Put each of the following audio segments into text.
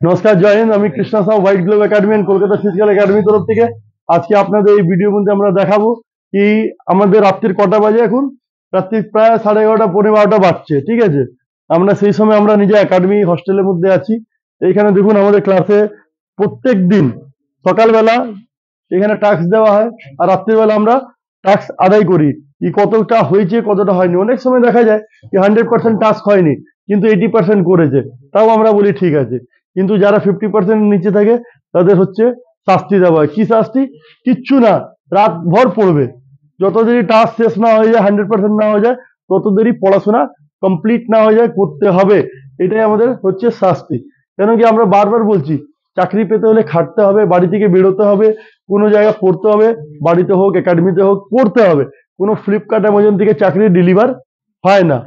নমস্কার, জয় হিন্দ। আমি Krishna Shaw, White Globe academy and Kolkata physical academy তরফ থেকে আজকে আপনাদের এই ভিডিওর মধ্যে আমরা দেখাবো কি আমাদের রাত্রির কটা বাজে। এখন রাত্রি প্রায় 11:30 পৌনে 12টা বাজছে, ঠিক আছে। আমরা সেই সময় আমরা নিজে একাডেমি হস্টেলের মধ্যে আছি। এইখানে দেখুন আমাদের ক্লাসে প্রত্যেক দিন সকালবেলা এখানে টাস্ক দেওয়া হয়, আর রাত্রিবেলা আমরা টাস্ক আদায় করি। কি কতটা হয়েছে কতটা হয়নি, অনেক সময় দেখা যায় কি 100% টাস্ক হয়নি কিন্তু 80% করেছে, তাও আমরা বলি ঠিক আছে। কিন্তু যারা 50% নিচে থাকে তাদের হচ্ছে শাস্তি দেওয়া হয়। কি শাস্তি? কিচ্ছু না, রাত ভর পড়বে। যত দেরি টাস্ক শেষ না হয়ে যায়, 100% না হয়ে যায়, তত দেরি পড়াশোনা কমপ্লিট না হয়ে যায়, করতে হবে। এটাই আমাদের হচ্ছে শাস্তি। কেন কি আমরা বারবার বলছি, চাকরি পেতে হলে খাটতে হবে, বাড়ি থেকে বেরোতে হবে, কোনো জায়গায় পড়তে হবে, বাড়িতে হোক একাডেমিতে হোক পড়তে হবে। কোনো ফ্লিপকার্ট অ্যামাজন থেকে চাকরি ডেলিভার হয় না।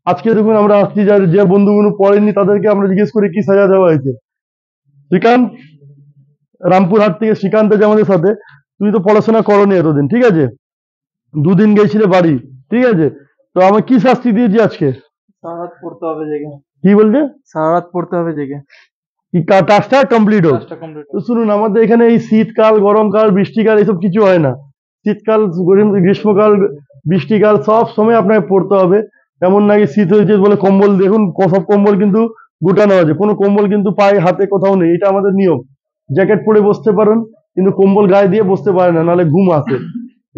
আজকে দেখুন আমরা আসছি, যে বন্ধুগুলো পড়েননি তাদেরকে আমরা জিজ্ঞেস করি কি সাজা দেওয়া হয়েছে। শ্রীকান্ত, রামপুরহাট থেকে শ্রীকান্ত আছে আমাদের সাথে। তুমি তো পড়াশোনা করোনি এতদিন, ঠিক আছে, দুদিন গেছিলে বাড়ি, ঠিক আছে। তো আমি কি শাস্তি দিয়েছি আজকে? সারা রাত পড়তে হবে জেগে। কি বলছে? সারা রাত পড়তে হবে জেগে। কি টাস্কটা কমপ্লিট হোক। কাজটা কমপ্লিট তো শুনুন, আমাদের এখানে এই শীতকাল, গরমকাল, বৃষ্টিকাল এসব কিছু হয় না। শীতকাল, গ্রীষ্মকাল, বৃষ্টিকাল সব সময় আপনাকে পড়তে হবে। এমন নাকি শীত হয়েছে বলে কম্বল, দেখুন সব কম্বল কিন্তু গুটানো আছে, কোনো কম্বল কিন্তু পায়ে হাতে কোথাও নেই। এটা আমাদের নিয়ম। জ্যাকেট পরে বসতে পারেন কিন্তু কম্বল গায়ে দিয়ে বসতে পারে না, নাহলে ঘুম আসে।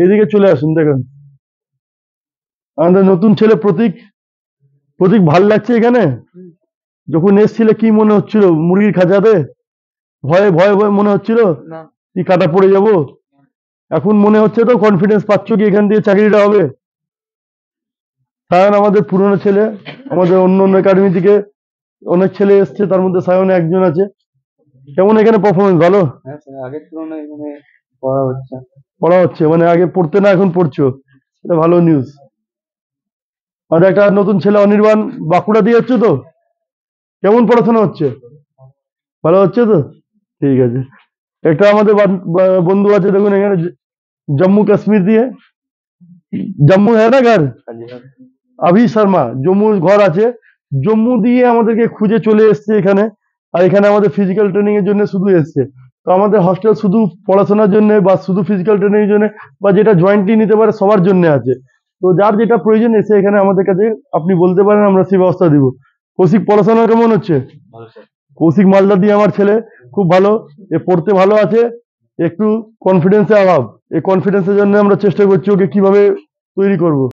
এদিকে চলে আসুন, দেখেন আমাদের নতুন ছেলে প্রতীক। প্রতীক, ভাল লাগছে এখানে? যখন এসছিলে কি মনে হচ্ছিল? মুরগির খাঁচাতে ভয়ে ভয়ে ভয়ে মনে হচ্ছিল না। কি কাটা পড়ে যাব? এখন মনে হচ্ছে তো? কনফিডেন্স পাচ্ছ কি এখান দিয়ে চাকরিটা হবে? সায়ন আমাদের পুরনো ছেলে, আমাদের অন্য অন্য একাডেমি থেকে অনেক ছেলে এসছে, তার মধ্যে সায়ন একজন আছে। কেমন এখানে পারফরমেন্স? ভালো? হ্যাঁ স্যার, আগের তুলনায় মানে পড়া হচ্ছে। পড়া হচ্ছে মানে আগে পড়তে না এখন পড়ছো, এটা ভালো নিউজ। আর একটা নতুন ছেলে অনির্বাণ, বাঁকুড়া দিয়ে হচ্ছে তো। কেমন পড়াশোনা হচ্ছে? ভালো হচ্ছে তো? ঠিক আছে। একটা আমাদের বন্ধু আছে, দেখুন এখানে জম্মু কাশ্মীর দিয়ে, জম্মু হ্যাঁ না ঘর, অভি শর্মা, জম্মুর ঘর আছে। জম্মু দিয়ে আমাদেরকে খুঁজে চলে এসছে এখানে। আর এখানে আমাদের ফিজিক্যাল ট্রেনিং এর জন্য শুধু এসছে। তো আমাদের হস্টেল শুধু পড়াশোনার জন্য বা শুধু ফিজিক্যাল ট্রেনিং এর জন্য বা যেটা জয়েন্টলি নিতে পারে সবার জন্য আছে। তো যার যেটা প্রয়োজন এসে এখানে আমাদের কাছে আপনি বলতে পারেন, আমরা সেই ব্যবস্থা দিব। কৌশিক, পড়াশোনা কেমন হচ্ছে? কৌশিক মালদা দিয়ে আমার ছেলে, খুব ভালো। এ পড়তে ভালো আছে, একটু কনফিডেন্সের অভাব। এই কনফিডেন্সের জন্য আমরা চেষ্টা করছি ওকে কিভাবে তৈরি করব।